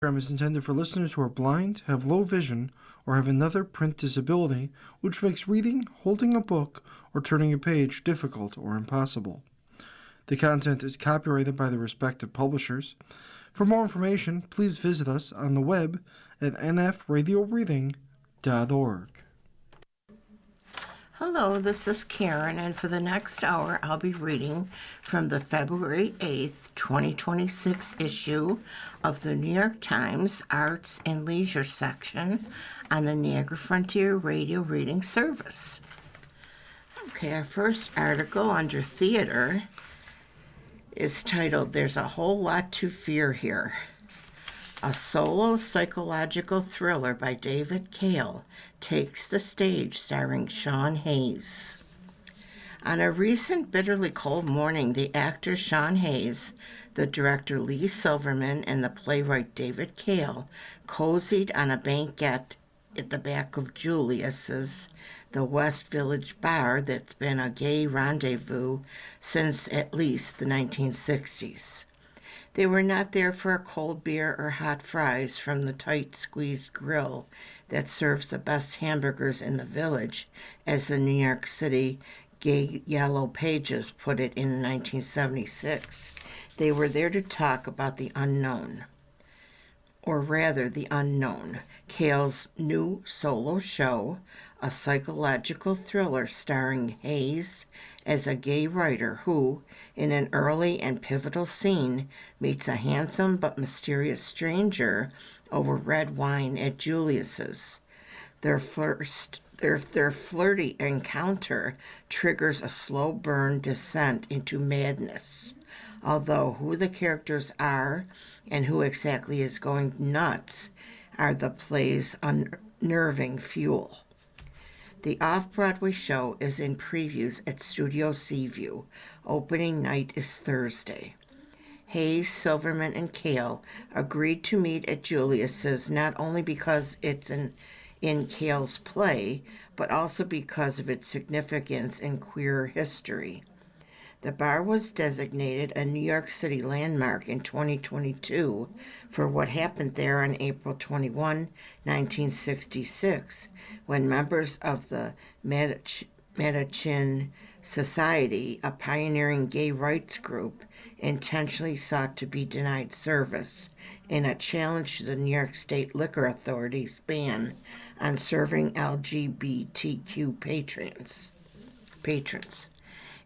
Program is intended for listeners who are blind, have low vision, or have another print disability which makes reading, holding a book, or turning a page difficult or impossible. The content is copyrighted by the respective publishers. For more information, please visit us on the web at nfradioreading.org. Hello, this is Karen, and for the next hour, I'll be reading from the February 8th, 2026 issue of the New York Times Arts and Leisure section on the Niagara Frontier Radio Reading Service. Okay, our first article under theater is titled, "There's a Whole Lot to Fear Here." A solo psychological thriller by David Kale takes the stage, starring Sean Hayes. On a recent bitterly cold morning, the actor Sean Hayes, the director Lee Silverman, and the playwright David Kale cozied on a banquette at the back of Julius's, the West Village bar that's been a gay rendezvous since at least the 1960s. They were not there for a cold beer or hot fries from the tight squeezed grill that serves the best hamburgers in the village, as the New York City Gay Yellow Pages put it in 1976. They were there to talk about the unknown. Or rather, the unknown. Kale's new solo show, a psychological thriller starring Hayes as a gay writer who, in an early and pivotal scene, meets a handsome but mysterious stranger over red wine at Julius's. Their flirty encounter triggers a slow burn descent into madness. Although who the characters are and who exactly is going nuts are the play's unnerving fuel. The off-Broadway show is in previews at Studio Seaview. Opening night is Thursday. Hayes, Silverman, and Kale agreed to meet at Julius's not only because it's in Kale's play, but also because of its significance in queer history. The bar was designated a New York City landmark in 2022 for what happened there on April 21, 1966, when members of the Mattachine Society, a pioneering gay rights group, intentionally sought to be denied service in a challenge to the New York State Liquor Authority's ban on serving LGBTQ patrons.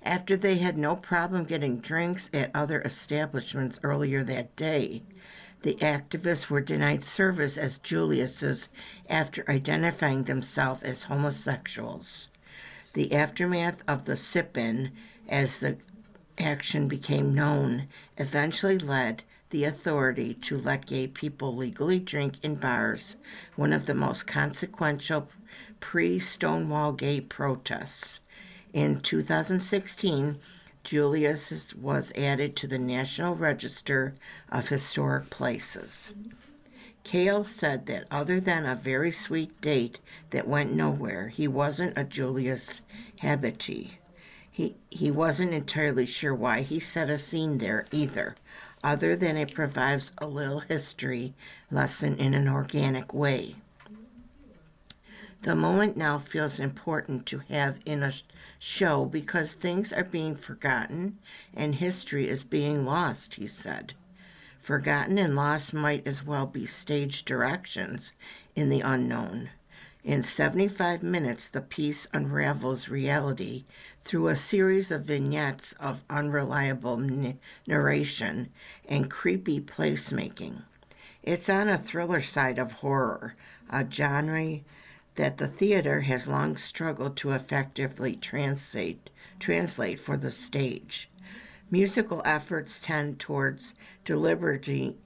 After they had no problem getting drinks at other establishments earlier that day, the activists were denied service as Julius's after identifying themselves as homosexuals. The aftermath of the sip-in, as the action became known, eventually led the authority to let gay people legally drink in bars, one of the most consequential pre-Stonewall gay protests. In 2016, Julius was added to the National Register of Historic Places. Kale said that other than a very sweet date that went nowhere, he wasn't a Julius habitue. He wasn't entirely sure why he set a scene there either, other than it provides a little history lesson in an organic way. The moment now feels important to have in a show because things are being forgotten and history is being lost, he said. Forgotten and lost might as well be stage directions in the unknown. In 75 minutes, the piece unravels reality through a series of vignettes of unreliable narration and creepy placemaking. It's on a thriller side of horror, a genre that the theater has long struggled to effectively translate for the stage. Musical efforts tend towards deliberately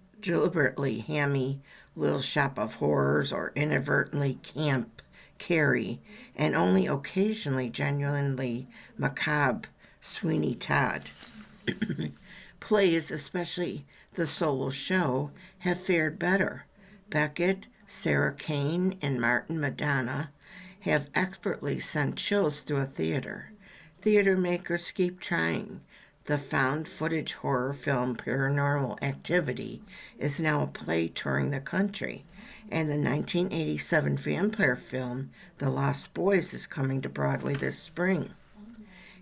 hammy Little Shop of Horrors or inadvertently camp Carrie, and only occasionally genuinely macabre Sweeney Todd. Plays, especially the solo show, have fared better. Beckett, Sarah Kane, and Martin Madonna have expertly sent shows through a theater. Theater makers keep trying. The found footage horror film Paranormal Activity is now a play touring the country, and the 1987 vampire film The Lost Boys is coming to Broadway this spring.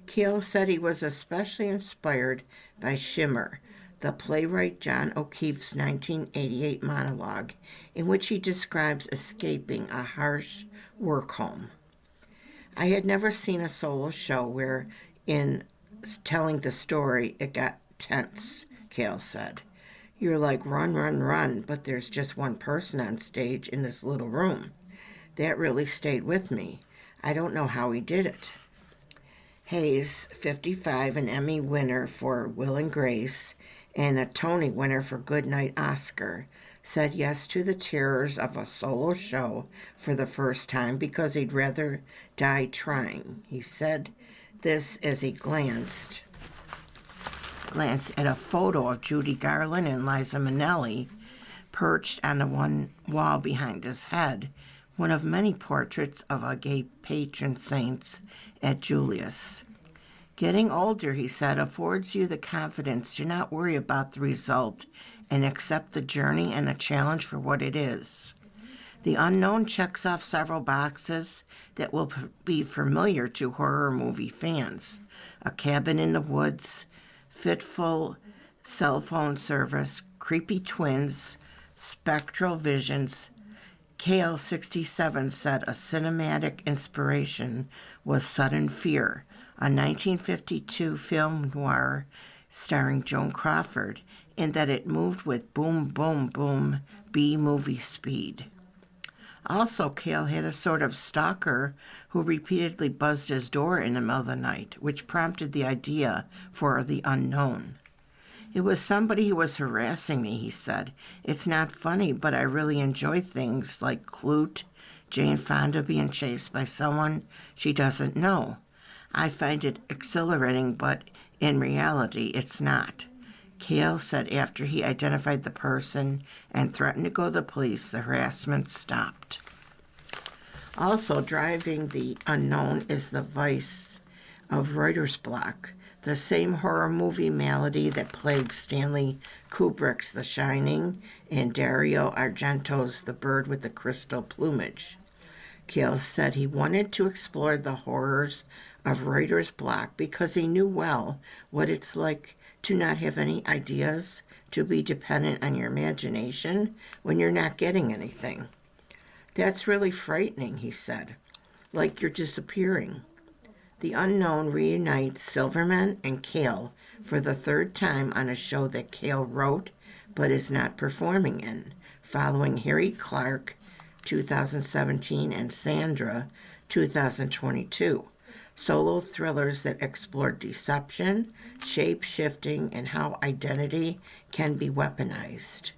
Keel said he was especially inspired by Shimmer, the playwright John O'Keefe's 1988 monologue, in which he describes escaping a harsh work home. I had never seen a solo show where, in telling the story, it got tense, Kale said. You're like, run, run, run, but there's just one person on stage in this little room. That really stayed with me. I don't know how he did it. Hayes, 55, an Emmy winner for Will and Grace, and a Tony winner for Goodnight Oscar, said yes to the terrors of a solo show for the first time because he'd rather die trying. He said this as he glanced at a photo of Judy Garland and Liza Minnelli perched on the one wall behind his head, one of many portraits of a gay patron saints at Julius. Getting older, he said, affords you the confidence to not worry about the result and accept the journey and the challenge for what it is. The unknown checks off several boxes that will be familiar to horror movie fans. A cabin in the woods, fitful cell phone service, creepy twins, spectral visions. Kale, 67, said a cinematic inspiration was Sudden Fear, a 1952 film noir starring Joan Crawford, in that it moved with boom, boom, boom, B-movie speed. Also, Kale had a sort of stalker who repeatedly buzzed his door in the middle of the night, which prompted the idea for The Unknown. It was somebody who was harassing me, he said. It's not funny, but I really enjoy things like Clute, Jane Fonda being chased by someone she doesn't know. I find it exhilarating, but in reality, it's not. Kale said after he identified the person and threatened to go to the police, the harassment stopped. Also, driving The Unknown is the vice of writer's block, the same horror movie malady that plagued Stanley Kubrick's The Shining and Dario Argento's The Bird with the Crystal Plumage. Kale said he wanted to explore the horrors of writer's block because he knew well what it's like to not have any ideas, to be dependent on your imagination when you're not getting anything. That's really frightening, he said, like you're disappearing. The Unknown reunites Silverman and Kale for the third time on a show that Kale wrote but is not performing in, following Harry Clark, 2017, and Sandra, 2022. Solo thrillers that explore deception, shape-shifting, and how identity can be weaponized.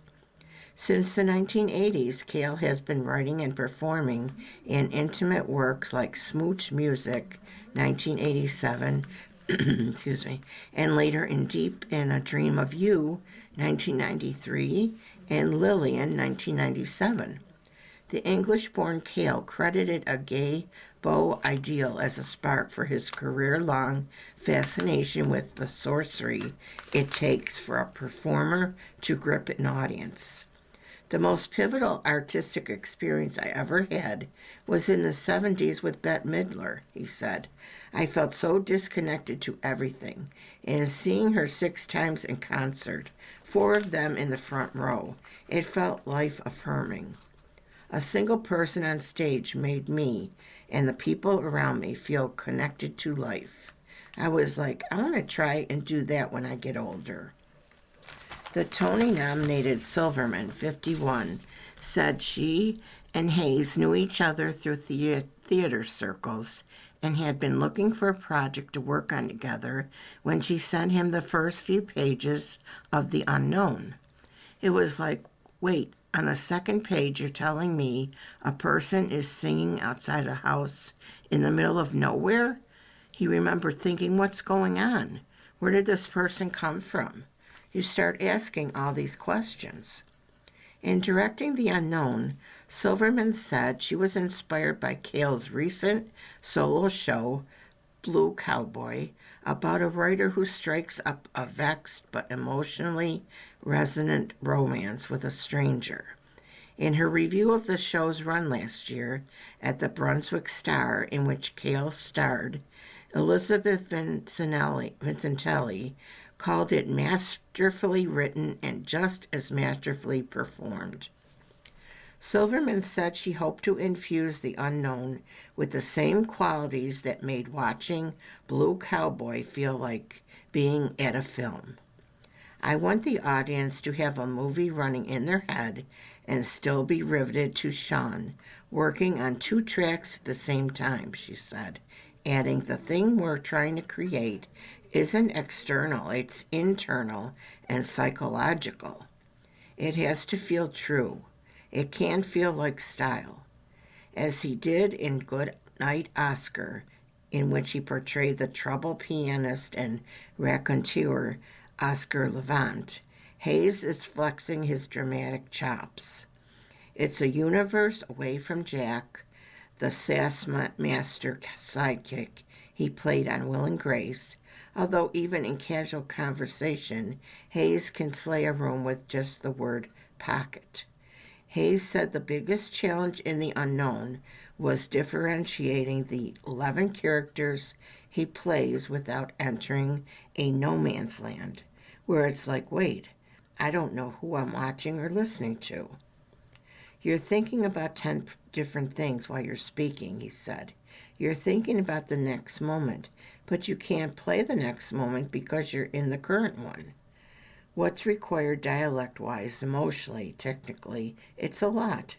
Since the 1980s, Kale has been writing and performing in intimate works like Smooch Music, 1987, excuse me, and later in Deep in a Dream of You, 1993, and Lillian, 1997. The English-born Kale credited a gay beau ideal as a spark for his career-long fascination with the sorcery it takes for a performer to grip an audience. The most pivotal artistic experience I ever had was in the 70s with Bette Midler, he said. I felt so disconnected to everything, and seeing her 6 times in concert, 4 of them in the front row, it felt life-affirming. A single person on stage made me and the people around me feel connected to life. I was like, I want to try and do that when I get older. The Tony-nominated Silverman, 51, said she and Hayes knew each other through theater circles and had been looking for a project to work on together when she sent him the first few pages of The Unknown. It was like, wait, on the second page you're telling me a person is singing outside a house in the middle of nowhere? He remembered thinking, what's going on? Where did this person come from? You start asking all these questions. In directing The Unknown, Silverman said she was inspired by Kale's recent solo show, Blue Cowboy, about a writer who strikes up a vexed but emotionally resonant romance with a stranger. In her review of the show's run last year at the Brunswick Star, in which Kale starred, Elizabeth Vincentelli called it masterfully written and just as masterfully performed. Silverman said she hoped to infuse the unknown with the same qualities that made watching Blue Cowboy feel like being at a film. I want the audience to have a movie running in their head and still be riveted to Sean, working on two tracks at the same time, she said, adding, the thing we're trying to create isn't external, it's internal and psychological. It has to feel true. It can feel like style. As he did in Good Night Oscar, in which he portrayed the troubled pianist and raconteur Oscar Levant, Hayes is flexing his dramatic chops. It's a universe away from Jack, the sass master sidekick he played on Will and Grace, although even in casual conversation, Hayes can slay a room with just the word pocket. Hayes said the biggest challenge in The Unknown was differentiating the 11 characters he plays without entering a no man's land, where it's like, wait, I don't know who I'm watching or listening to. You're thinking about 10 different things while you're speaking, he said. You're thinking about the next moment, but you can't play the next moment because you're in the current one. What's required dialect-wise, emotionally, technically, it's a lot.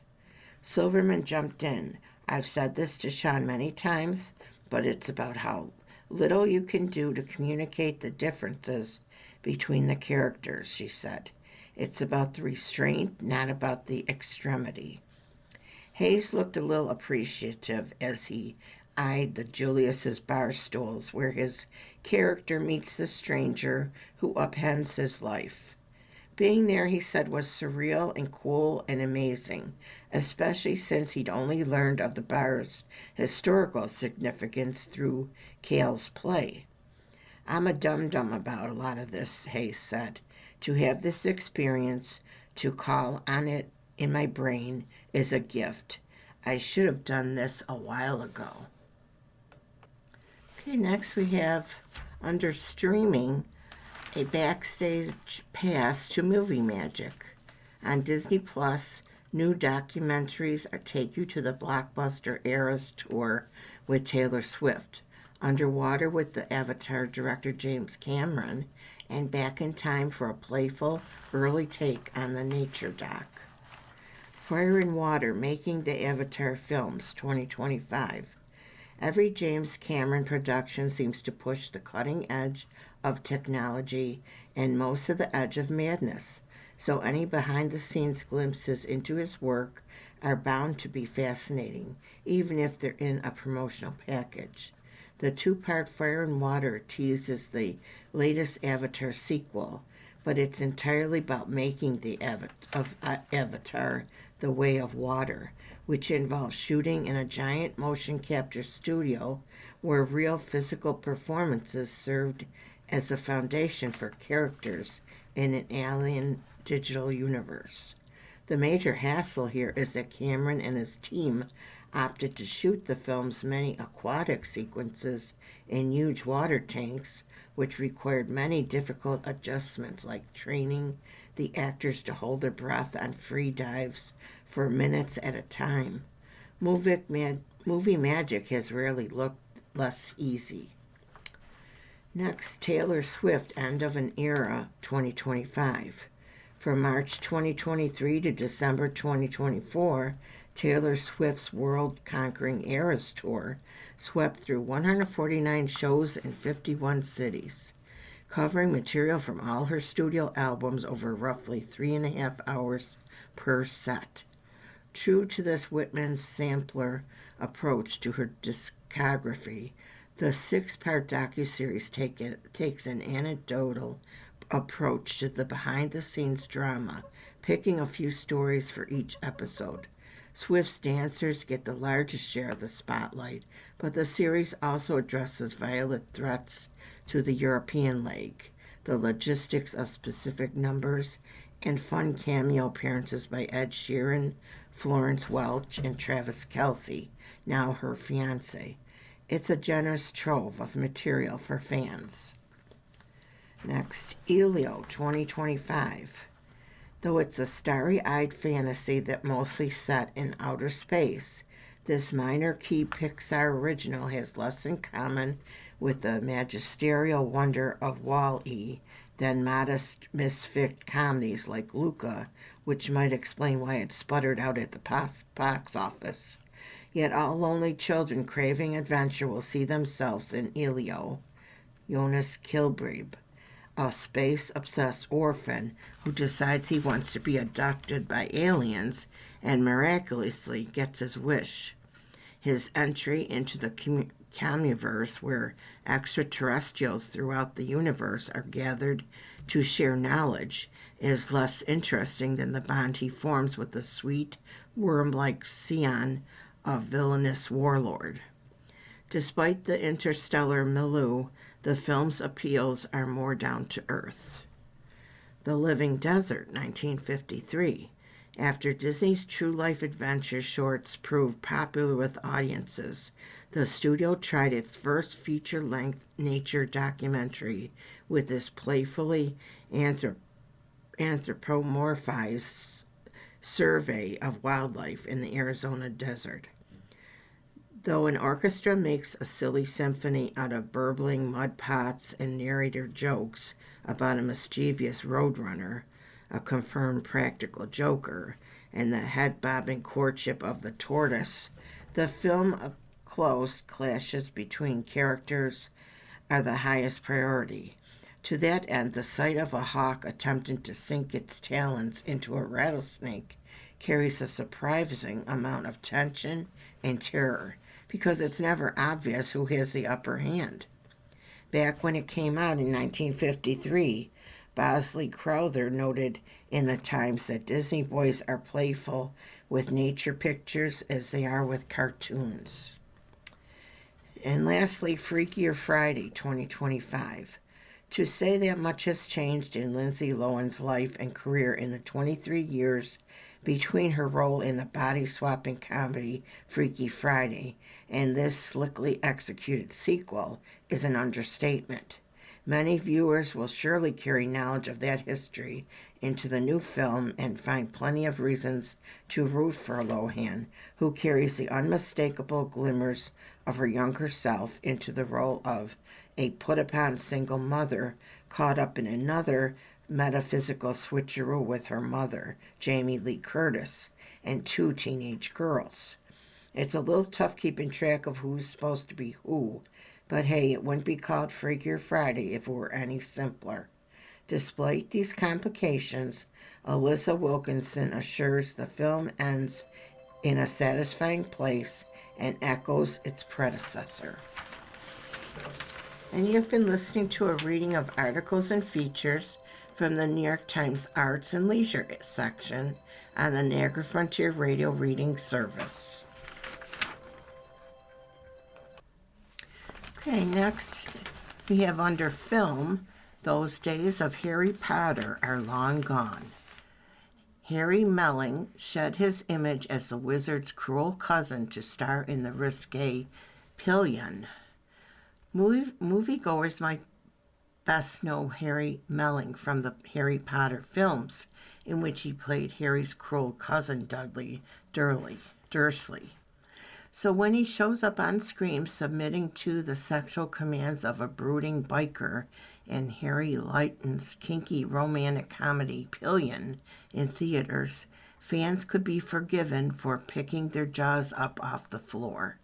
Silverman jumped in. I've said this to Sean many times, but it's about how little you can do to communicate the differences between the characters, she said. It's about the restraint, not about the extremity. Hayes looked a little appreciative as he eyed the Julius's bar stools where his character meets the stranger who upends his life. Being there, he said, was surreal and cool and amazing, especially since he'd only learned of the bar's historical significance through Cale's play. I'm a dum-dum about a lot of this, Hayes said. To have this experience, to call on it in my brain, is a gift. I should have done this a while ago. Okay, next we have, under streaming, a backstage pass to Movie Magic. On Disney Plus, new documentaries take you to the blockbuster Eras Tour with Taylor Swift, Underwater with the Avatar director James Cameron, and Back in Time for a playful, early take on the nature doc. Fire and Water, Making the Avatar Films 2025. Every James Cameron production seems to push the cutting edge of technology and most of the edge of madness, so any behind-the-scenes glimpses into his work are bound to be fascinating, even if they're in a promotional package. The two-part Fire and Water teases the latest Avatar sequel, but it's entirely about making the Avatar The Way of Water, which involves shooting in a giant motion capture studio where real physical performances served as a foundation for characters in an alien digital universe. The major hassle here is that Cameron and his team opted to shoot the film's many aquatic sequences in huge water tanks, which required many difficult adjustments like training the actors to hold their breath on free dives for minutes at a time. Movie magic has rarely looked less easy. Next, Taylor Swift, End of an Era 2025. From March 2023 to December 2024, Taylor Swift's world-conquering Eras Tour swept through 149 shows in 51 cities, covering material from all her studio albums over roughly 3.5 hours per set. True to this Whitman sampler approach to her discography, the 6-part docuseries takes an anecdotal approach to the behind-the-scenes drama, picking a few stories for each episode. Swift's dancers get the largest share of the spotlight, but the series also addresses violent threats to the European leg, the logistics of specific numbers, and fun cameo appearances by Ed Sheeran, Florence Welch, and Travis Kelce, now her fiance. It's a generous trove of material for fans. Next, Elio 2025. Though it's a starry-eyed fantasy that mostly set in outer space, this minor-key Pixar original has less in common with the magisterial wonder of Wall-E than modest misfit comedies like Luca, which might explain why it sputtered out at the box office. Yet all lonely children craving adventure will see themselves in Elio, Jonas Kilbrebe, a space-obsessed orphan who decides he wants to be abducted by aliens and miraculously gets his wish. His entry into the Comuniverse, where extraterrestrials throughout the universe are gathered to share knowledge, is less interesting than the bond he forms with the sweet, worm-like scion of villainous warlord. Despite the interstellar milieu, the film's appeals are more down to earth. The Living Desert, 1953. After Disney's True Life Adventure shorts proved popular with audiences, the studio tried its first feature-length nature documentary with this playfully anthropomorphized survey of wildlife in the Arizona desert. Though an orchestra makes a silly symphony out of burbling mud pots and narrator jokes about a mischievous roadrunner, a confirmed practical joker, and the head-bobbing courtship of the tortoise, the film close clashes between characters are the highest priority. To that end, the sight of a hawk attempting to sink its talons into a rattlesnake carries a surprising amount of tension and terror, because it's never obvious who has the upper hand. Back when it came out in 1953, Bosley Crowther noted in the Times that Disney boys are playful with nature pictures as they are with cartoons. And lastly, Freakier Friday 2025. To say that much has changed in Lindsay Lohan's life and career in the 23 years between her role in the body-swapping comedy Freaky Friday and this slickly executed sequel is an understatement. Many viewers will surely carry knowledge of that history into the new film and find plenty of reasons to root for Lohan, who carries the unmistakable glimmers of her younger self into the role of a put-upon single mother caught up in another metaphysical switcheroo with her mother, Jamie Lee Curtis, and two teenage girls. It's a little tough keeping track of who's supposed to be who, but hey, it wouldn't be called Freakier Friday if it were any simpler. Despite these complications, Alyssa Wilkinson assures the film ends in a satisfying place and echoes its predecessor. And you've been listening to a reading of articles and features from the New York Times Arts and Leisure section on the Niagara Frontier Radio Reading Service. Okay, next we have under film, Those Days of Harry Potter Are Long Gone. Harry Melling shed his image as the wizard's cruel cousin to star in the risque Pillion. Moviegoers might best know Harry Melling from the Harry Potter films, in which he played Harry's cruel cousin Dudley Dursley. So when he shows up on screen submitting to the sexual commands of a brooding biker in Harry Lighton's kinky romantic comedy Pillion in theaters, fans could be forgiven for picking their jaws up off the floor.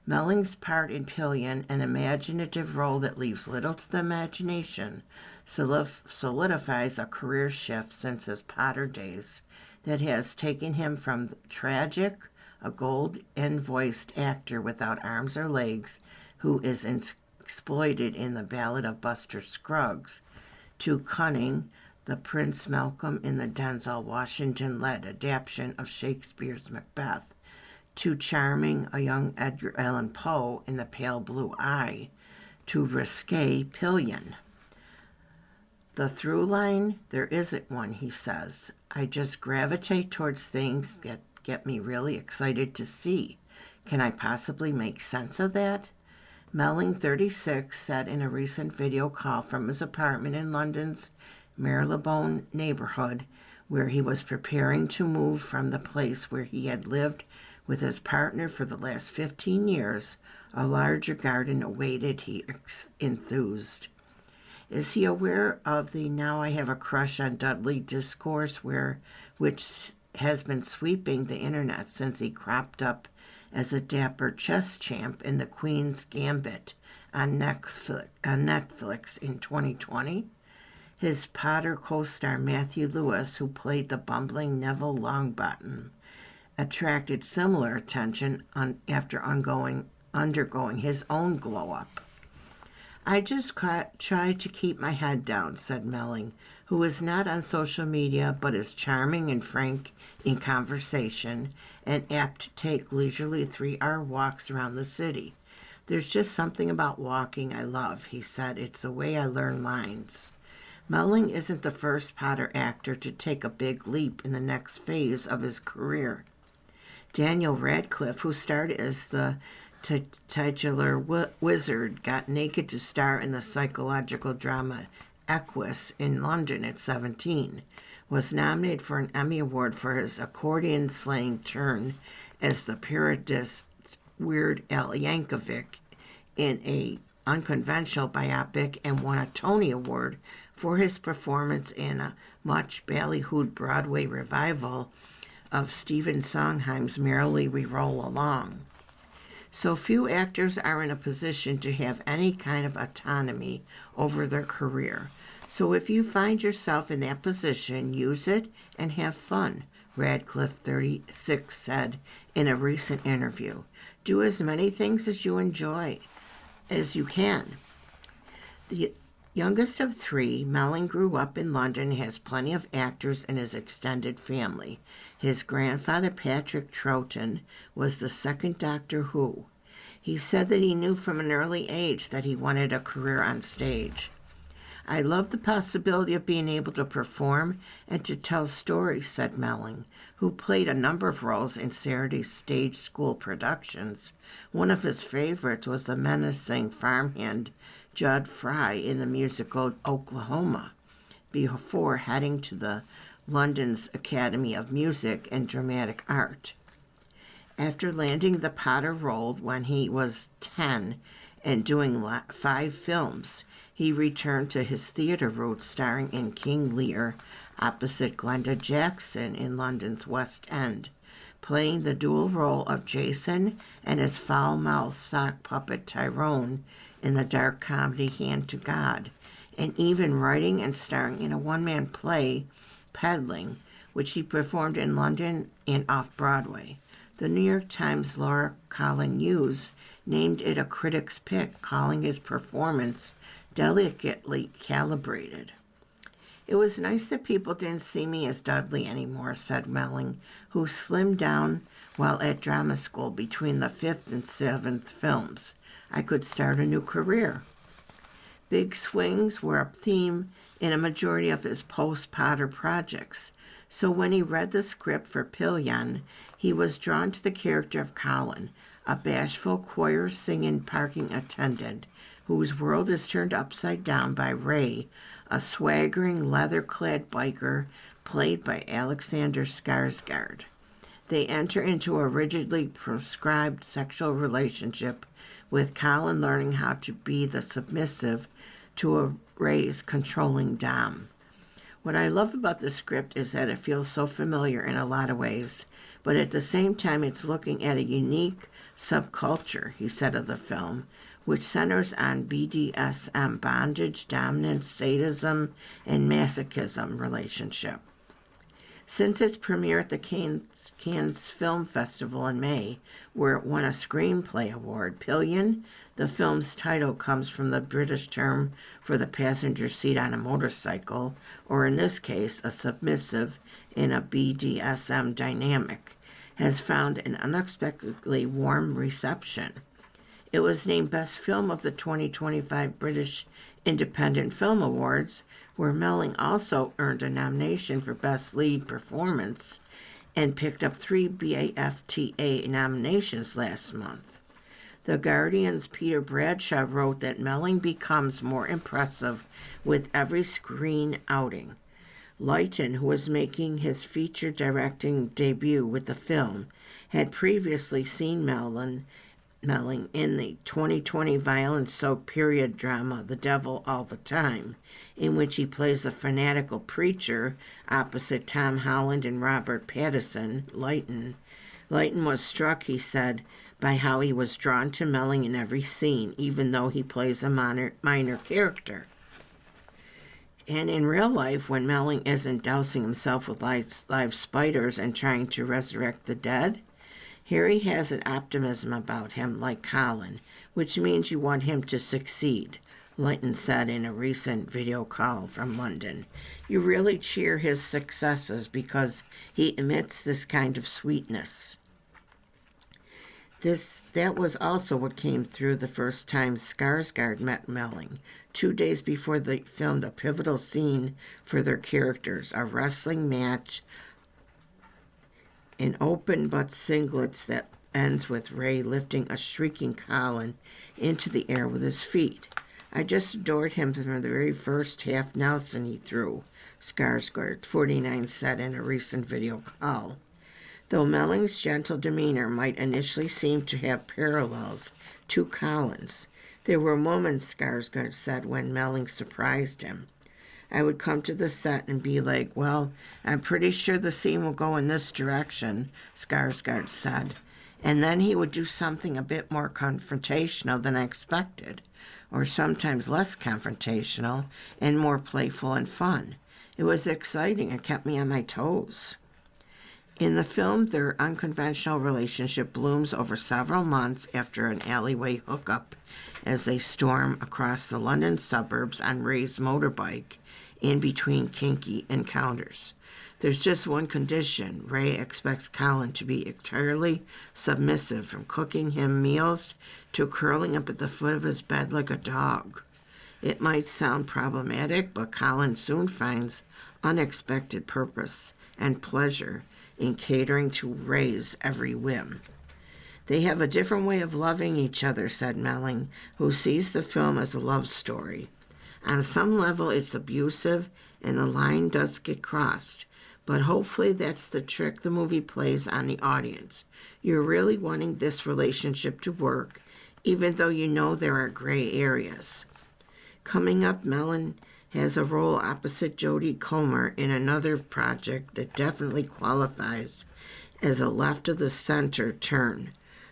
Melling's part in Pillion, an imaginative role that leaves little to the imagination, solidifies a career shift since his Potter days that has taken him from tragic, a gold-invoiced actor without arms or legs who is exploited in The Ballad of Buster Scruggs, to cunning, the Prince Malcolm in the Denzel Washington-led adaptation of Shakespeare's Macbeth, to charming, a young Edgar Allan Poe in The Pale Blue Eye, too risque pillion. The through line, there isn't one, he says. I just gravitate towards things that get me really excited to see. Can I possibly make sense of that? Melling, 36, said in a recent video call from his apartment in London's Marylebone neighborhood, where he was preparing to move from the place where he had lived with his partner for the last 15 years, a larger garden awaited, he enthused. Is he aware of the "now I have a crush on Dudley" discourse which has been sweeping the internet since he cropped up as a dapper chess champ in The Queen's Gambit on Netflix in 2020? His Potter co-star Matthew Lewis, who played the bumbling Neville Longbottom, attracted similar attention after undergoing his own glow-up. I just try to keep my head down, said Melling, who is not on social media but is charming and frank in conversation and apt to take leisurely 3-hour walks around the city. There's just something about walking I love, he said. It's the way I learn lines. Melling isn't the first Potter actor to take a big leap in the next phase of his career. Daniel Radcliffe, who starred as the titular wizard, got naked to star in the psychological drama Equus in London at 17, was nominated for an Emmy Award for his accordion-slaying turn as the parodist Weird Al Yankovic in a unconventional biopic, and won a Tony Award for his performance in a much ballyhooed Broadway revival of Stephen Sondheim's Merrily We Roll Along. So few actors are in a position to have any kind of autonomy over their career. So if you find yourself in that position, use it and have fun, Radcliffe, 36, said in a recent interview. Do as many things as you enjoy as you can. The youngest of 3, Melling grew up in London and has plenty of actors in his extended family. His grandfather, Patrick Troughton, was the second Doctor Who. He said that he knew from an early age that he wanted a career on stage. I love the possibility of being able to perform and to tell stories, said Melling, who played a number of roles in Saturday's stage school productions. One of his favorites was the menacing farmhand Judd Fry in the musical Oklahoma, before heading to the London's Academy of Music and Dramatic Art. After landing the Potter role when he was 10 and doing 5 films, he returned to his theater roots, starring in King Lear opposite Glenda Jackson in London's West End, playing the dual role of Jason and his foul-mouthed sock puppet Tyrone in the dark comedy Hand to God, and even writing and starring in a one-man play, Peddling, which he performed in London and off-Broadway. The New York Times' Laura Colin Hughes named it a critic's pick, calling his performance delicately calibrated. It was nice that people didn't see me as Dudley anymore, said Melling, who slimmed down while at drama school between the 5th and 7th films. I could start a new career. Big swings were a theme in a majority of his post-Potter projects, so when he read the script for Pillion, he was drawn to the character of Colin, a bashful choir-singing parking attendant whose world is turned upside down by Ray, a swaggering leather-clad biker played by Alexander Skarsgård. They enter into a rigidly prescribed sexual relationship, with Colin learning how to be the submissive to a Ray's controlling dom. What I love about the script is that it feels so familiar in a lot of ways, but at the same time it's looking at a unique subculture, he said of the film, which centers on BDSM, bondage, dominance, sadism, and masochism relationship. Since its premiere at the Cannes Film Festival in May, where it won a Screenplay Award, Pillion, the film's title, comes from the British term for the passenger seat on a motorcycle, or in this case, a submissive in a BDSM dynamic, has found an unexpectedly warm reception. It was named Best Film of the 2025 British Independent Film Awards, where Melling also earned a nomination for Best Lead Performance and picked up 3 BAFTA nominations last month. The Guardian's Peter Bradshaw wrote that Melling becomes more impressive with every screen outing. Leighton, who was making his feature directing debut with the film, had previously seen Melling in the 2020 violence-soaked period drama The Devil All the Time, in which he plays a fanatical preacher opposite Tom Holland and Robert Pattinson. Leighton was struck, he said, by how he was drawn to Melling in every scene, even though he plays a minor character. And in real life, when Melling isn't dousing himself with live spiders and trying to resurrect the dead, Harry has an optimism about him like Colin, which means you want him to succeed, Leighton said in a recent video call from London. You really cheer his successes because he emits this kind of sweetness. That was also what came through the first time Skarsgård met Melling, 2 days before they filmed a pivotal scene for their characters, a wrestling match in open butt singlets that ends with Ray lifting a shrieking Colin into the air with his feet. I just adored him from the very first half Nelson he threw, Skarsgård, 49, said in a recent video call. Though Melling's gentle demeanor might initially seem to have parallels to Colin's, there were moments, Skarsgård said, when Melling surprised him. I would come to the set and be like, well, I'm pretty sure the scene will go in this direction, Skarsgård said. And then he would do something a bit more confrontational than I expected, or sometimes less confrontational and more playful and fun. It was exciting and kept me on my toes. In the film, their unconventional relationship blooms over several months after an alleyway hookup as they storm across the London suburbs on Ray's motorbike in between kinky encounters. There's just one condition. Ray expects Colin to be entirely submissive, from cooking him meals to curling up at the foot of his bed like a dog. It might sound problematic, but Colin soon finds unexpected purpose and pleasure in catering to Ray's every whim. They have a different way of loving each other, said Melling, who sees the film as a love story. On some level, it's abusive, and the line does get crossed, but hopefully that's the trick the movie plays on the audience. You're really wanting this relationship to work, even though you know there are gray areas. Coming up, Melling has a role opposite Jodie Comer in another project that definitely qualifies as a left-of-the-center turn,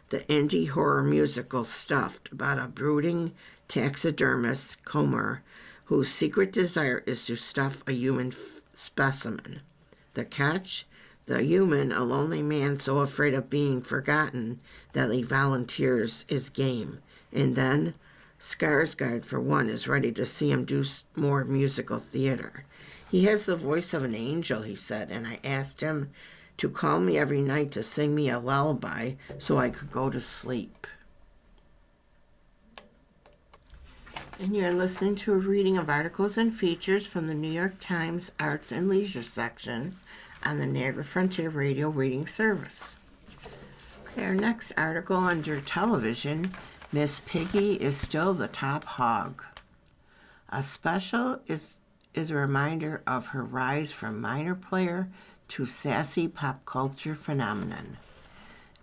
the indie horror musical Stuffed, about a brooding taxidermist, Comer, whose secret desire is to stuff a human specimen. The catch? The human, a lonely man so afraid of being forgotten that he volunteers his game. And then Skarsgård, for one, is ready to see him do more musical theater. He has the voice of an angel, he said, and I asked him to call me every night to sing me a lullaby so I could go to sleep. And you're listening to a reading of articles and features from the New York Times Arts and Leisure section on the Niagara Frontier Radio Reading Service. Okay, our next article under television, Miss Piggy is still the top hog. A special is a reminder of her rise from minor player to sassy pop culture phenomenon.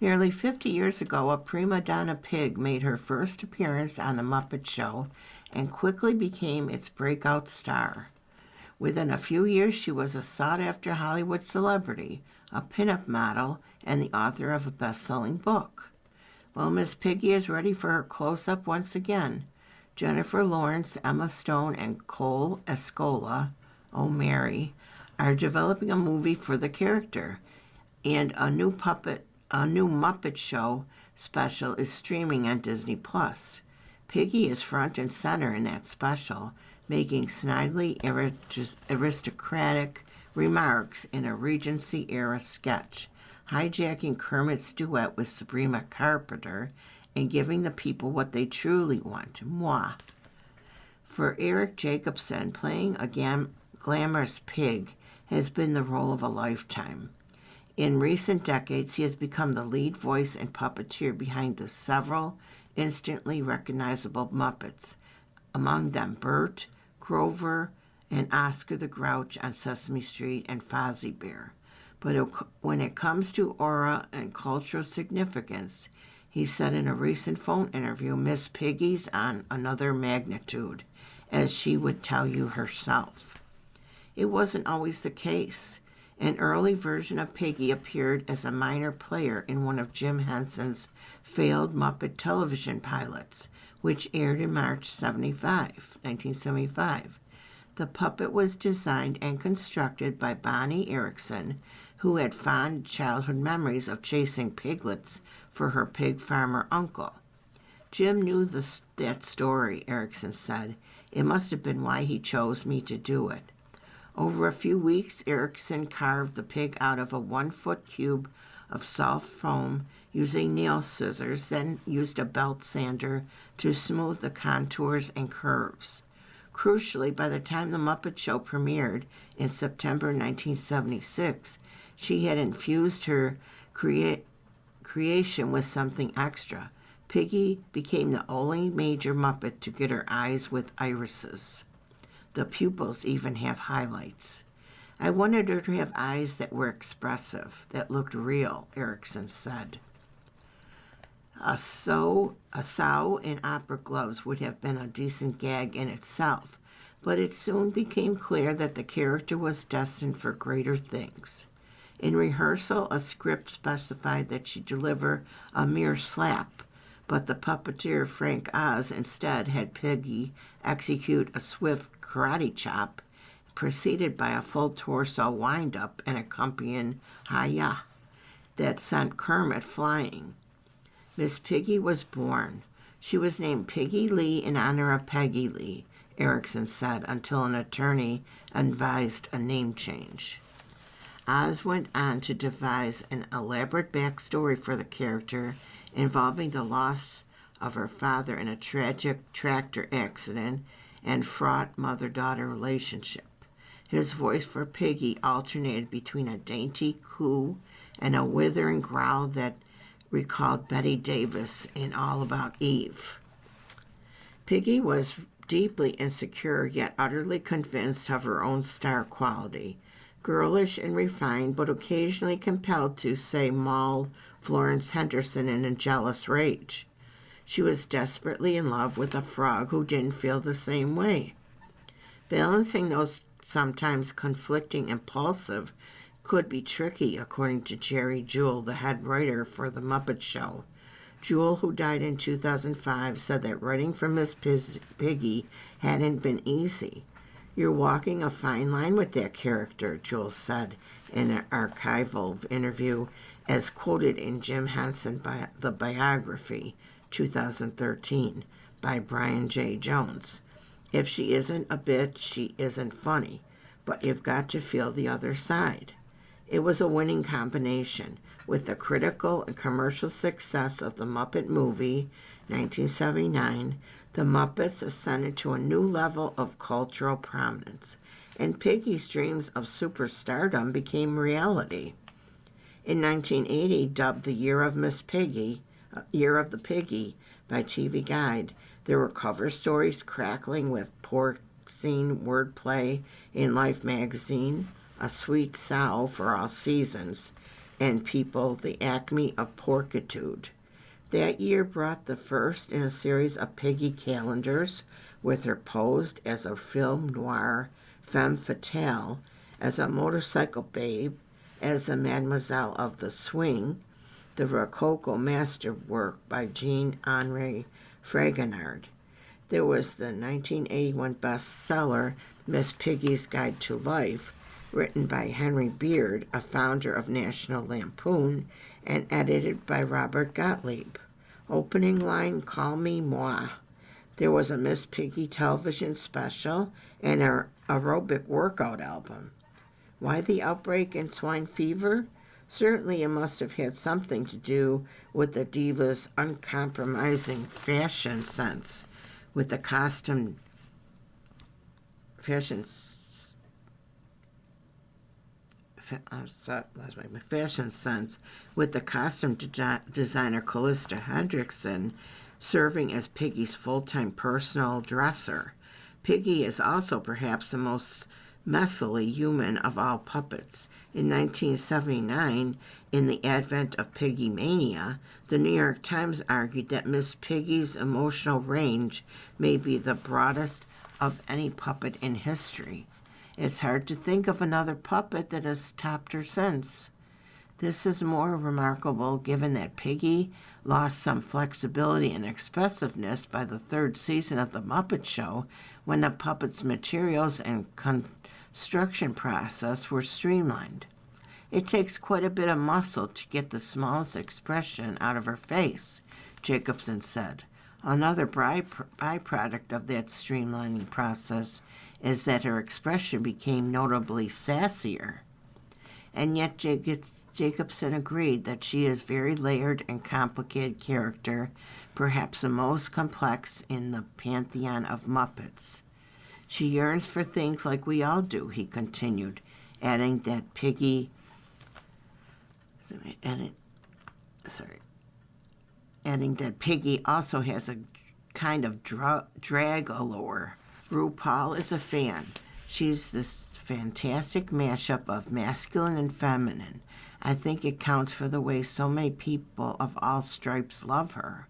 Nearly 50 years ago, a prima donna pig made her first appearance on The Muppet Show and quickly became its breakout star. Within a few years, she was a sought-after Hollywood celebrity, a pinup model, and the author of a best-selling book. Well, Miss Piggy is ready for her close-up once again. Jennifer Lawrence, Emma Stone, and Cole Escola, oh Mary, are developing a movie for the character, and a new Muppet Show special is streaming on Disney+. Piggy is front and center in that special, making snidely aristocratic remarks in a Regency-era sketch, hijacking Kermit's duet with Sabrina Carpenter, and giving the people what they truly want. Moi. For Eric Jacobson, playing a glamorous pig has been the role of a lifetime. In recent decades, he has become the lead voice and puppeteer behind the several instantly recognizable Muppets, among them Bert, Grover, and Oscar the Grouch on Sesame Street and Fozzie Bear. But when it comes to aura and cultural significance, he said in a recent phone interview, Miss Piggy's on another magnitude, as she would tell you herself. It wasn't always the case. An early version of Piggy appeared as a minor player in one of Jim Henson's failed Muppet television pilots, which aired in March 1975. The puppet was designed and constructed by Bonnie Erickson, who had fond childhood memories of chasing piglets for her pig farmer uncle. Jim knew that story, Erickson said. It must have been why he chose me to do it. Over a few weeks, Erickson carved the pig out of a 1-foot cube of soft foam using nail scissors, then used a belt sander to smooth the contours and curves. Crucially, by the time the Muppet Show premiered in September 1976, she had infused her creation with something extra. Piggy became the only major Muppet to get her eyes with irises. The pupils even have highlights. I wanted her to have eyes that were expressive, that looked real, Erickson said. A sow in opera gloves would have been a decent gag in itself, but it soon became clear that the character was destined for greater things. In rehearsal, a script specified that she deliver a mere slap, but the puppeteer Frank Oz instead had Piggy execute a swift karate chop, preceded by a full torso wind-up and accompanying hi-ya that sent Kermit flying. Miss Piggy was born. She was named Piggy Lee in honor of Peggy Lee, Erickson said, until an attorney advised a name change. Oz went on to devise an elaborate backstory for the character involving the loss of her father in a tragic tractor accident and fraught mother-daughter relationship. His voice for Piggy alternated between a dainty coo and a withering growl that recalled Betty Davis in All About Eve. Piggy was deeply insecure yet utterly convinced of her own star quality, girlish and refined, but occasionally compelled to say Moll Florence Henderson in a jealous rage. She was desperately in love with a frog who didn't feel the same way. Balancing those sometimes conflicting impulsive could be tricky, according to Jerry Jewell, the head writer for The Muppet Show. Jewell, who died in 2005, said that writing for Miss Piggy hadn't been easy. You're walking a fine line with that character, Jewell said in an archival interview, as quoted in Jim Henson by the biography, 2013, by Brian J. Jones. If she isn't a bitch, she isn't funny, but you've got to feel the other side. It was a winning combination. With the critical and commercial success of the Muppet movie, 1979, the Muppets ascended to a new level of cultural prominence, and Piggy's dreams of superstardom became reality. In 1980, dubbed the Year of the Piggy by TV Guide, there were cover stories crackling with porcine wordplay in Life magazine, A Sweet Sow for All Seasons, and People, the acme of porkitude. That year brought the first in a series of Piggy calendars, with her posed as a film noir femme fatale, as a motorcycle babe, as a Mademoiselle of the Swing, the Rococo masterwork by Jean-Henri Fragonard. There was the 1981 bestseller Miss Piggy's Guide to Life, written by Henry Beard, a founder of National Lampoon, and edited by Robert Gottlieb. Opening line, Call Me Moi. There was a Miss Piggy television special and an aerobic workout album. Why the outbreak in swine fever? Certainly, it must have had something to do with the diva's uncompromising fashion sense, with the costume fashion. I'm sorry, lost my fashion sense, with the costume designer Callista Hendrickson serving as Piggy's full-time personal dresser. Piggy is also perhaps the most messily human of all puppets. In 1979, in the advent of Piggy Mania, the New York Times argued that Miss Piggy's emotional range may be the broadest of any puppet in history. It's hard to think of another puppet that has topped her since. This is more remarkable given that Piggy lost some flexibility and expressiveness by the third season of The Muppet Show, when the puppet's materials and construction process were streamlined. It takes quite a bit of muscle to get the smallest expression out of her face, Jacobson said. Another byproduct of that streamlining process is that her expression became notably sassier. And yet Jacobson agreed that she is a very layered and complicated character, perhaps the most complex in the pantheon of Muppets. She yearns for things like we all do, he continued, adding that Piggy also has a kind of drag allure. RuPaul is a fan. She's this fantastic mashup of masculine and feminine. I think it counts for the way so many people of all stripes love her.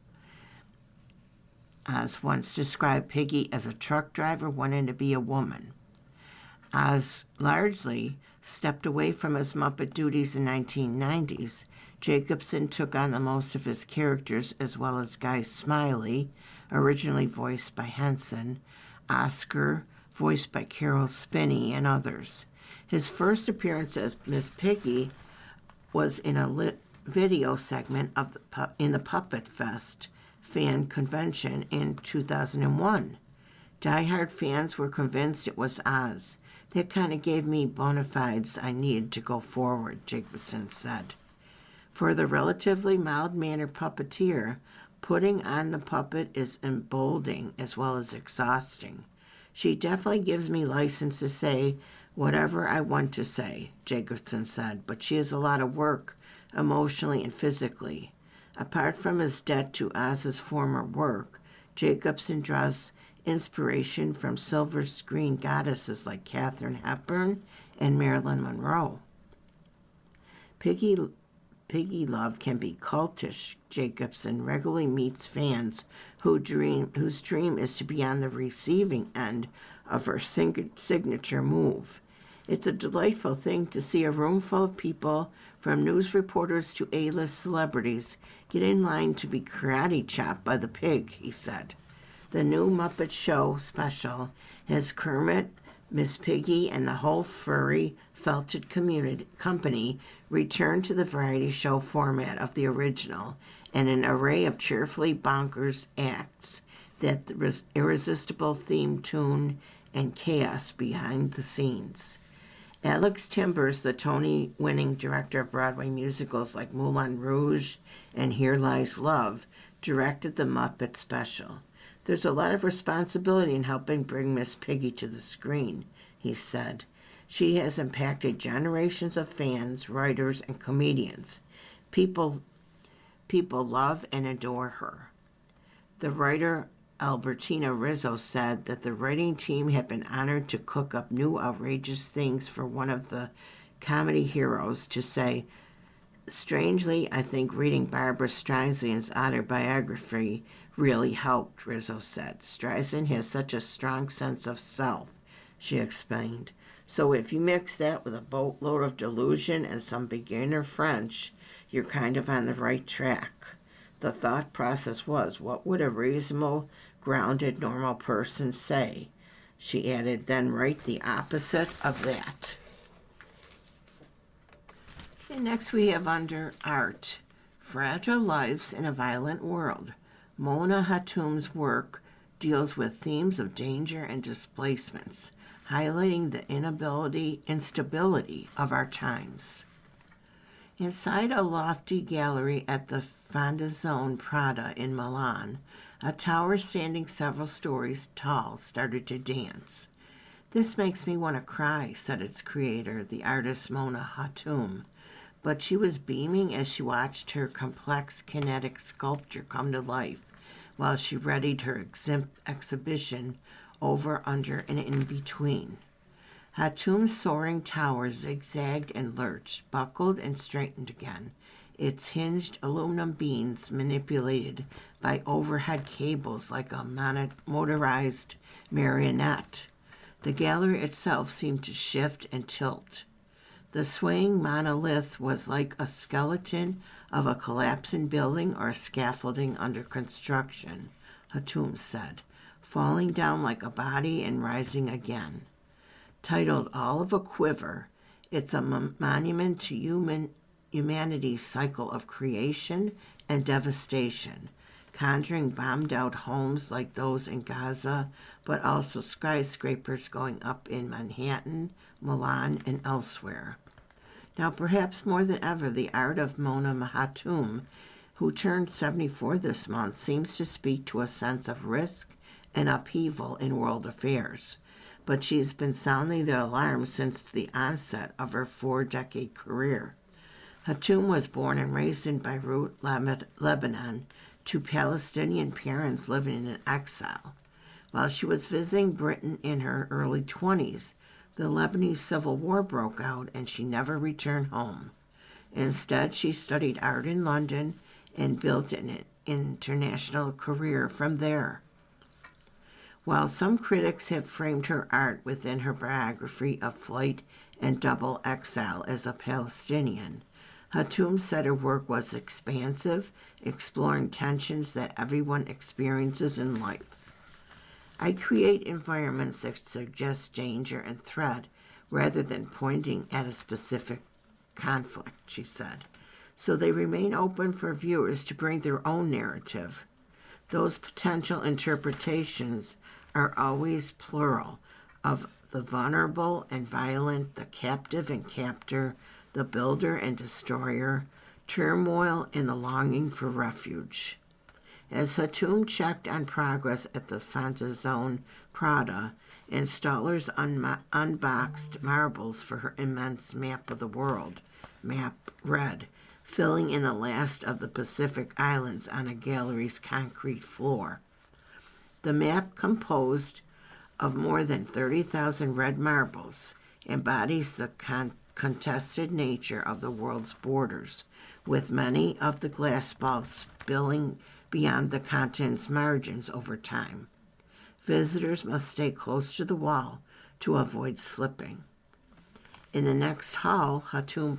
Oz once described Piggy as a truck driver wanting to be a woman. Oz largely stepped away from his Muppet duties in the 1990s. Jacobson took on the most of his characters, as well as Guy Smiley, originally voiced by Henson, Oscar, voiced by Carol Spinney, and others. His first appearance as Miss Piggy was in a video segment in the Puppet Fest fan convention in 2001. Die-hard fans were convinced it was Oz. That kind of gave me bona fides I needed to go forward, Jacobson said. For the relatively mild-mannered puppeteer, putting on the puppet is emboldening as well as exhausting. She definitely gives me license to say whatever I want to say, Jacobson said, but she has a lot of work, emotionally and physically. Apart from his debt to Oz's former work, Jacobson draws inspiration from silver screen goddesses like Katharine Hepburn and Marilyn Monroe. Piggy love can be cultish. Jacobson regularly meets fans whose dream is to be on the receiving end of her signature move. It's a delightful thing to see a room full of people, from news reporters to A-list celebrities, get in line to be karate chopped by the pig, he said. The new Muppet Show special has Kermit, Miss Piggy, and the whole furry, felted company return to the variety show format of the original, and an array of cheerfully bonkers acts, that irresistible theme tune, and chaos behind the scenes. Alex Timbers, the Tony-winning director of Broadway musicals like Moulin Rouge and Here Lies Love, directed the Muppet special. There's a lot of responsibility in helping bring Miss Piggy to the screen, he said. She has impacted generations of fans, writers, and comedians. People love and adore her. The writer Albertina Rizzo said that the writing team had been honored to cook up new outrageous things for one of the comedy heroes to say. Strangely, I think reading Barbra Streisand's autobiography really helped, Rizzo said. Streisand has such a strong sense of self, she explained. So if you mix that with a boatload of delusion and some beginner French, you're kind of on the right track. The thought process was, what would a reasonable, grounded, normal person say? She added, then write the opposite of that. And next we have under art, Fragile Lives in a Violent World. Mona Hatoum's work deals with themes of danger and displacements, highlighting the instability of our times. Inside a lofty gallery at the Fondazione Prada in Milan, a tower standing several stories tall started to dance. "This makes me want to cry," said its creator, the artist Mona Hatoum. But she was beaming as she watched her complex kinetic sculpture come to life while she readied her exhibition over, under, and in between. Hatoum's soaring tower zigzagged and lurched, buckled and straightened again, its hinged aluminum beams manipulated by overhead cables like a motorized marionette. The gallery itself seemed to shift and tilt. The swaying monolith was like a skeleton of a collapsing building or scaffolding under construction, Hatoum said, falling down like a body and rising again. Titled All of a Quiver, it's a monument to humanity's cycle of creation and devastation, conjuring bombed-out homes like those in Gaza, but also skyscrapers going up in Manhattan, Milan, and elsewhere. Now, perhaps more than ever, the art of Mona Hatoum, who turned 74 this month, seems to speak to a sense of risk and upheaval in world affairs. But she's been sounding the alarm since the onset of her 4-decade career. Hatoum was born and raised in Beirut, Lebanon, to Palestinian parents living in exile. While she was visiting Britain in her early 20s, the Lebanese Civil War broke out and she never returned home. Instead, she studied art in London and built an international career from there. While some critics have framed her art within her biography of flight and double exile as a Palestinian, Hatoum said her work was expansive, exploring tensions that everyone experiences in life. "I create environments that suggest danger and threat rather than pointing at a specific conflict," she said, "so they remain open for viewers to bring their own narrative. Those potential interpretations are always plural, of the vulnerable and violent, the captive and captor, the builder and destroyer, turmoil and the longing for refuge." As Hatoum checked on progress at the Fondazione Prada, installers unboxed marbles for her immense map of the world, Map Red, filling in the last of the Pacific Islands on a gallery's concrete floor. The map, composed of more than 30,000 red marbles, embodies the contested nature of the world's borders, with many of the glass balls spilling beyond the continent's margins over time. Visitors must stay close to the wall to avoid slipping. In the next hall, Hatoum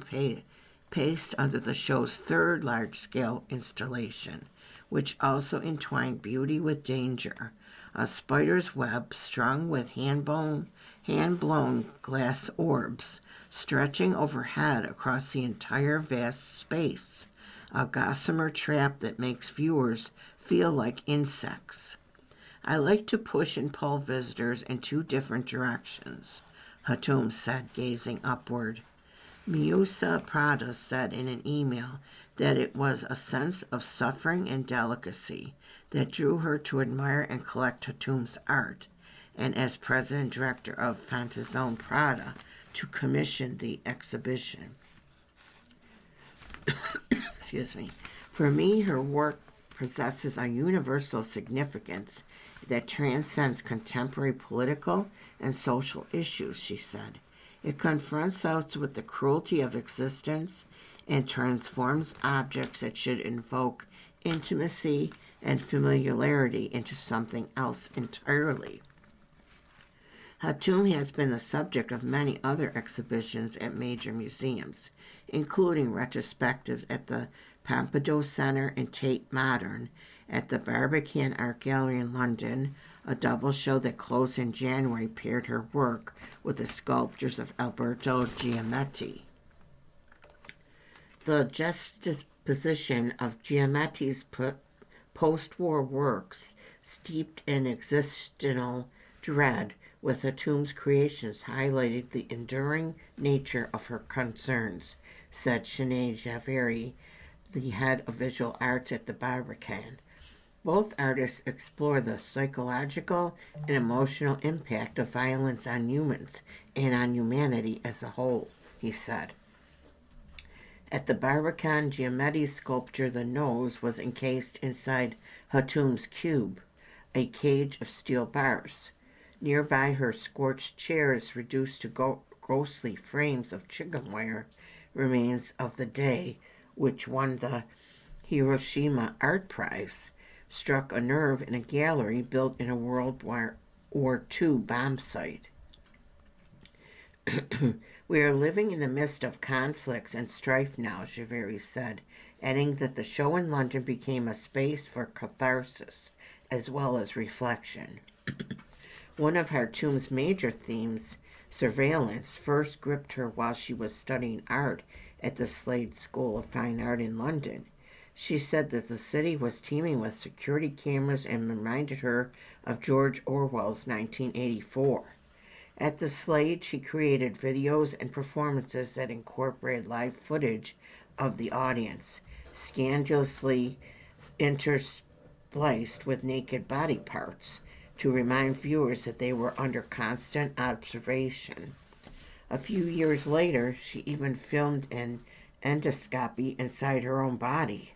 paced under the show's third large-scale installation, which also entwined beauty with danger, a spider's web strung with hand-blown glass orbs stretching overhead across the entire vast space, a gossamer trap that makes viewers feel like insects. "I like to push and pull visitors in two different directions," Hatoum said, gazing upward. Miusa Prada said in an email that it was a sense of suffering and delicacy that drew her to admire and collect Hatoum's art, and as president-director of Fondazione Prada, to commission the exhibition. Excuse me. "For me, her work possesses a universal significance that transcends contemporary political and social issues," she said. "It confronts us with the cruelty of existence and transforms objects that should invoke intimacy and familiarity into something else entirely." Hatoum has been the subject of many other exhibitions at major museums, including retrospectives at the Pompidou Centre and Tate Modern, at the Barbican Art Gallery in London. A double show that closed in January paired her work with the sculptures of Alberto Giametti. The juxtaposition of Giametti's post-war works, steeped in existential dread, with Hatoum's creations highlighted the enduring nature of her concerns, said Sinead Javeri, the head of visual arts at the Barbican. Both artists explore the psychological and emotional impact of violence on humans and on humanity as a whole, he said. At the Barbican, Giametti's sculpture The Nose was encased inside Hatoum's cube, a cage of steel bars. Nearby, her scorched chairs, reduced to ghostly frames of chicken wire, remains of the day which won the Hiroshima Art Prize, struck a nerve in a gallery built in a World War II bomb site. We are living in the midst of conflicts and strife now, Javeri said, adding that the show in London became a space for catharsis as well as reflection. One of Hatoum's major themes, surveillance, first gripped her while she was studying art at the Slade School of Fine Art in London. She said that the city was teeming with security cameras and reminded her of George Orwell's 1984. At the Slade, she created videos and performances that incorporated live footage of the audience, scandalously interspliced with naked body parts, to remind viewers that they were under constant observation. A few years later, she even filmed an endoscopy inside her own body.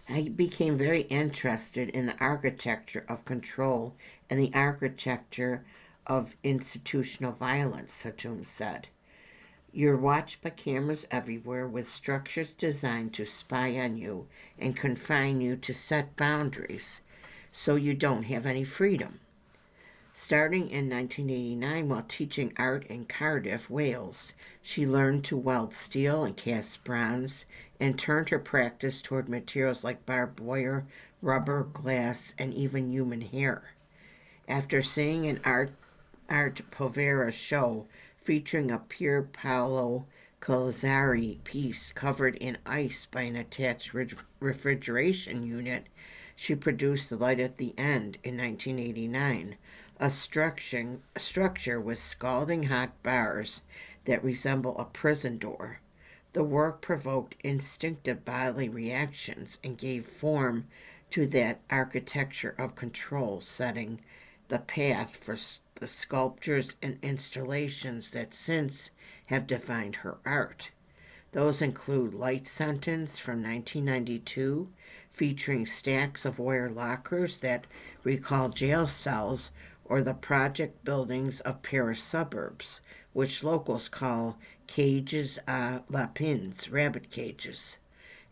I became very interested in the architecture of control and the architecture of institutional violence, Hatoum said. You're watched by cameras everywhere with structures designed to spy on you and confine you to set boundaries, so you don't have any freedom. Starting in 1989 while teaching art in Cardiff, Wales, she learned to weld steel and cast bronze and turned her practice toward materials like barbed wire, rubber, glass, and even human hair. After seeing an Art Povera show featuring a Pier Paolo Calzari piece covered in ice by an attached refrigeration unit, she produced The Light at the End in 1989, a structure with scalding hot bars that resemble a prison door. The work provoked instinctive bodily reactions and gave form to that architecture of control, setting the path for the sculptures and installations that since have defined her art. Those include Light Sentence from 1992, featuring stacks of wire lockers that recall jail cells, or the project buildings of Paris suburbs, which locals call cages à lapins, rabbit cages.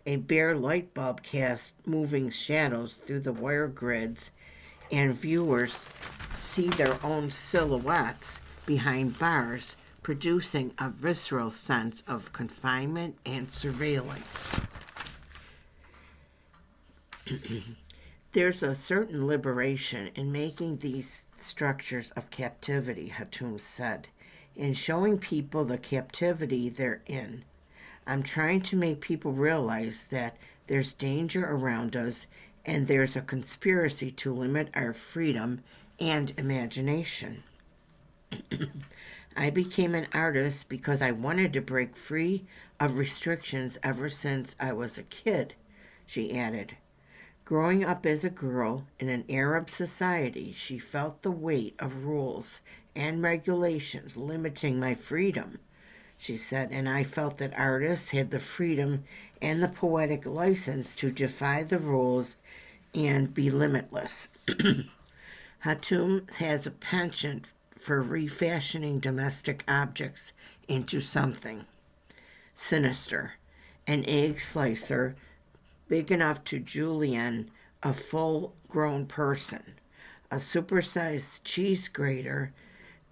A bare light bulb casts moving shadows through the wire grids, and viewers see their own silhouettes behind bars, producing a visceral sense of confinement and surveillance. There's a certain liberation in making these structures of captivity, Hatoum said, in showing people the captivity they're in. I'm trying to make people realize that there's danger around us and there's a conspiracy to limit our freedom and imagination. I became an artist because I wanted to break free of restrictions ever since I was a kid, she added. Growing up as a girl in an Arab society, she felt the weight of rules and regulations limiting my freedom, she said, and I felt that artists had the freedom and the poetic license to defy the rules and be limitless. Hatoum has a penchant for refashioning domestic objects into something sinister. An egg slicer big enough to julienne a full-grown person. A supersized cheese grater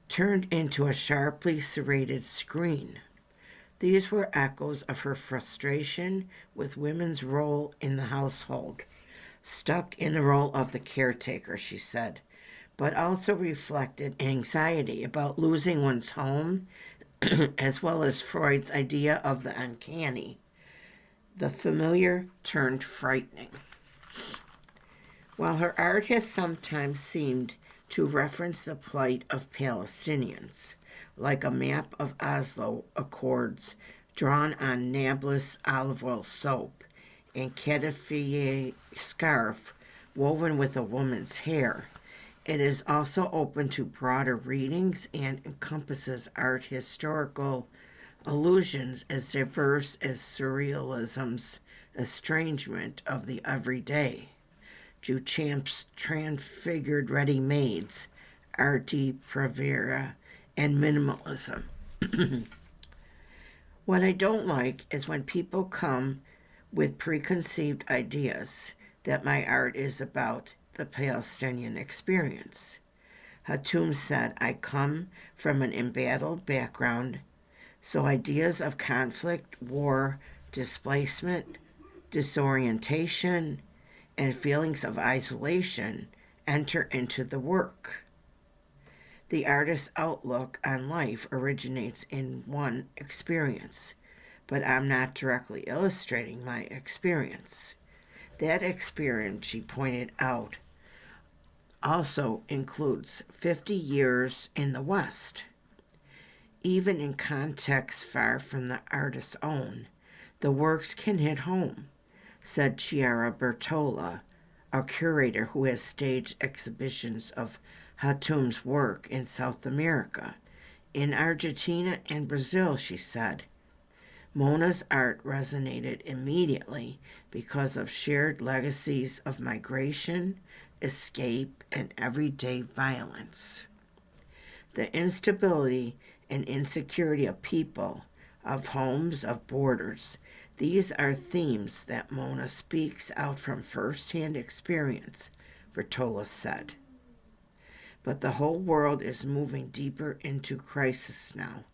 turned into a sharply serrated screen. These were echoes of her frustration with women's role in the household. Stuck in the role of the caretaker, she said, but also reflected anxiety about losing one's home, as well as Freud's idea of the uncanny. The familiar turned frightening. While her art has sometimes seemed to reference the plight of Palestinians, like a map of Oslo Accords drawn on Nablus olive oil soap, and Cataphia scarf woven with a woman's hair. It is also open to broader readings and encompasses art historical allusions as diverse as surrealism's estrangement of the everyday. Duchamp's transfigured ready-mades, arte pravera, and minimalism. What I don't like is when people come with preconceived ideas that my art is about the Palestinian experience. Hatoum said, I come from an embattled background, so ideas of conflict, war, displacement, disorientation, and feelings of isolation enter into the work. The artist's outlook on life originates in one experience, but I'm not directly illustrating my experience. That experience, she pointed out, also includes 50 years in the West. Even in contexts far from the artist's own, the works can hit home, said Chiara Bertola, a curator who has staged exhibitions of Hatoum's work in South America. In Argentina and Brazil, she said, Mona's art resonated immediately because of shared legacies of migration, escape, and everyday violence. The instability and insecurity of people, of homes, of borders, these are themes that Mona speaks out from first-hand experience, Bertola said. But the whole world is moving deeper into crisis now,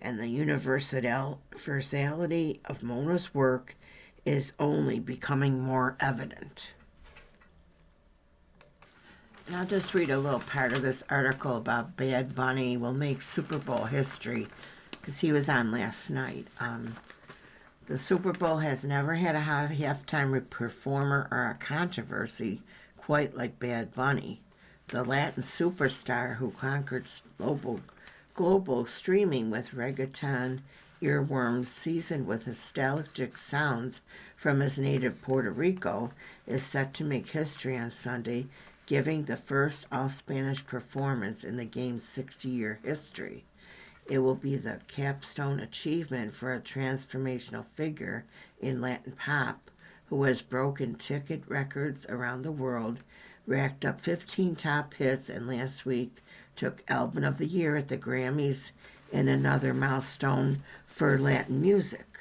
and the universality of Mona's work is only becoming more evident. And I'll just read a little part of this article about Bad Bunny will make Super Bowl history, because he was on last night. The Super Bowl has never had a halftime performer or a controversy quite like Bad Bunny, the Latin superstar who conquered global streaming with reggaeton earworms seasoned with nostalgic sounds from his native Puerto Rico, is set to make history on Sunday, giving the first all-Spanish performance in the game's 60-year history. It will be the capstone achievement for a transformational figure in Latin pop who has broken ticket records around the world, racked up 15 top hits, and last week took Album of the Year at the Grammys in another milestone for Latin music.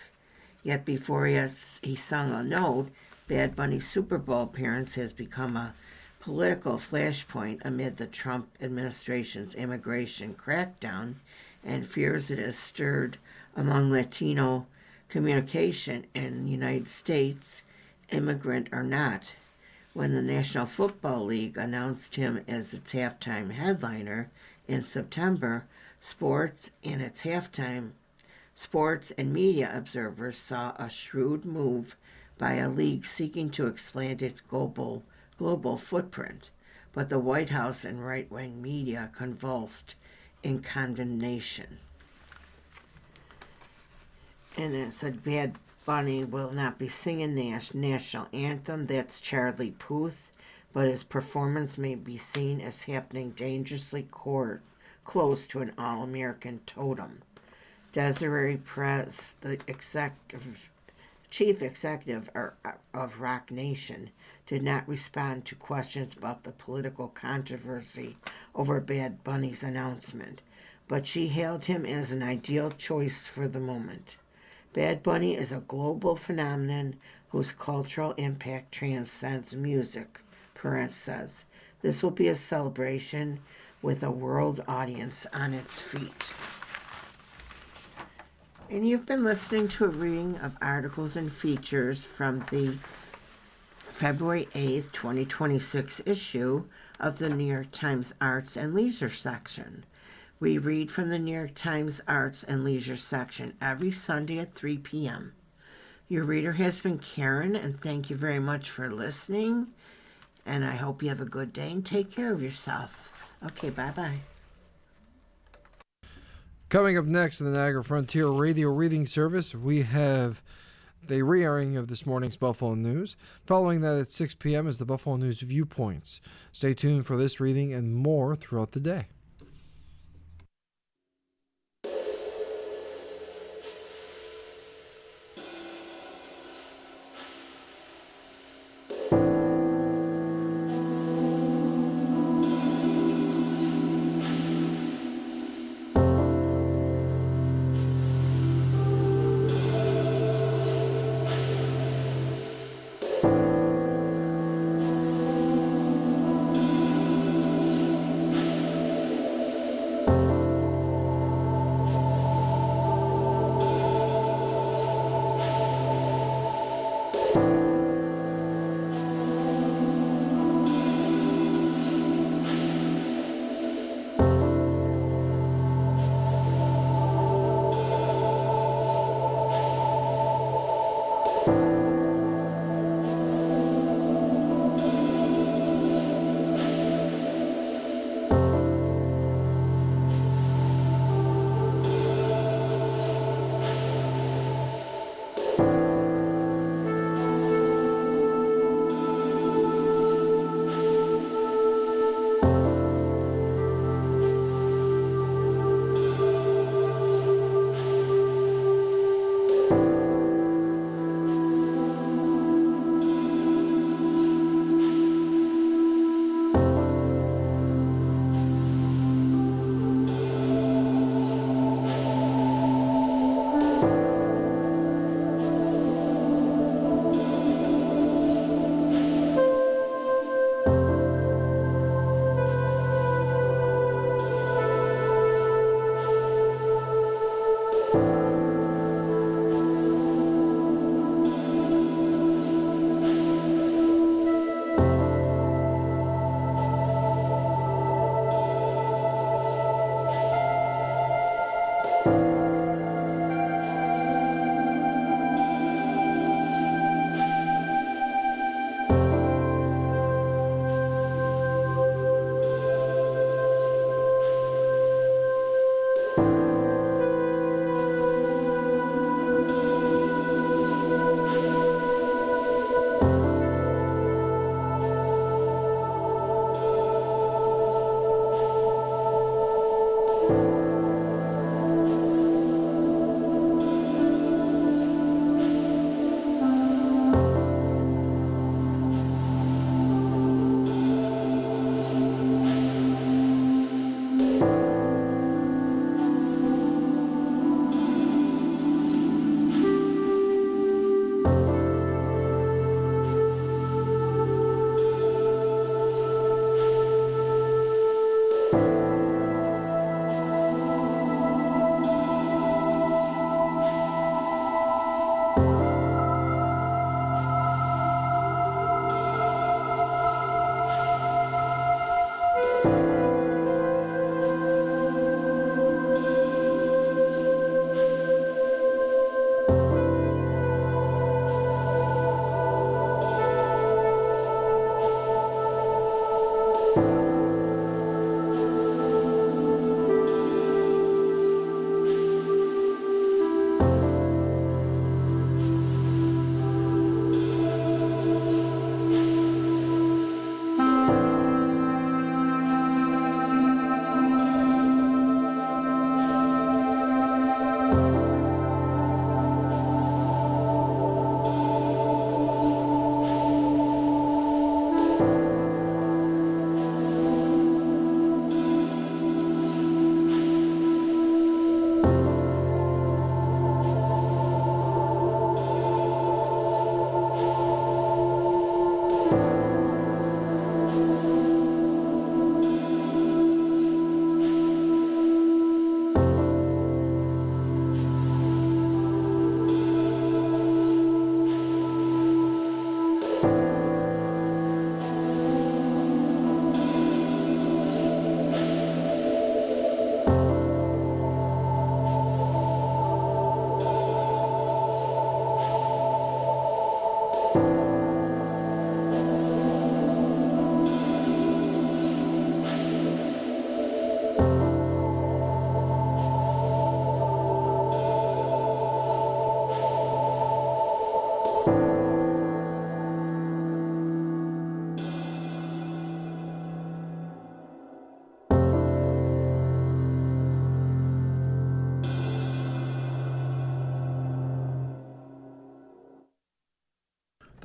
Yet before he sung a note, Bad Bunny's Super Bowl appearance has become a political flashpoint amid the Trump administration's immigration crackdown and fears it has stirred among Latino communication in the United States, immigrant or not. When the National Football League announced him as its halftime headliner in September, sports and media observers saw a shrewd move by a league seeking to expand its global footprint, but the White House and right-wing media convulsed in condemnation. And it said Bad Bunny will not be singing national anthem. That's Charlie Puth, but his performance may be seen as happening dangerously close to an all-American totem. Desiree Perez, the chief executive of Rock Nation, did not respond to questions about the political controversy over Bad Bunny's announcement, but she hailed him as an ideal choice for the moment. Bad Bunny is a global phenomenon whose cultural impact transcends music, Perez says. This will be a celebration with a world audience on its feet. And you've been listening to a reading of articles and features from the February 8th, 2026 issue of the New York Times Arts and Leisure section. We read from the New York Times Arts and Leisure section every Sunday at 3 p.m. Your reader has been Karen, and thank you very much for listening. And I hope you have a good day and take care of yourself. Okay, bye-bye. Coming up next in the Niagara Frontier Radio Reading Service, we have the re-airing of this morning's Buffalo News. Following that at 6 p.m. is the Buffalo News Viewpoints. Stay tuned for this reading and more throughout the day.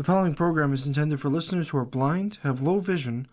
The following program is intended for listeners who are blind, have low vision,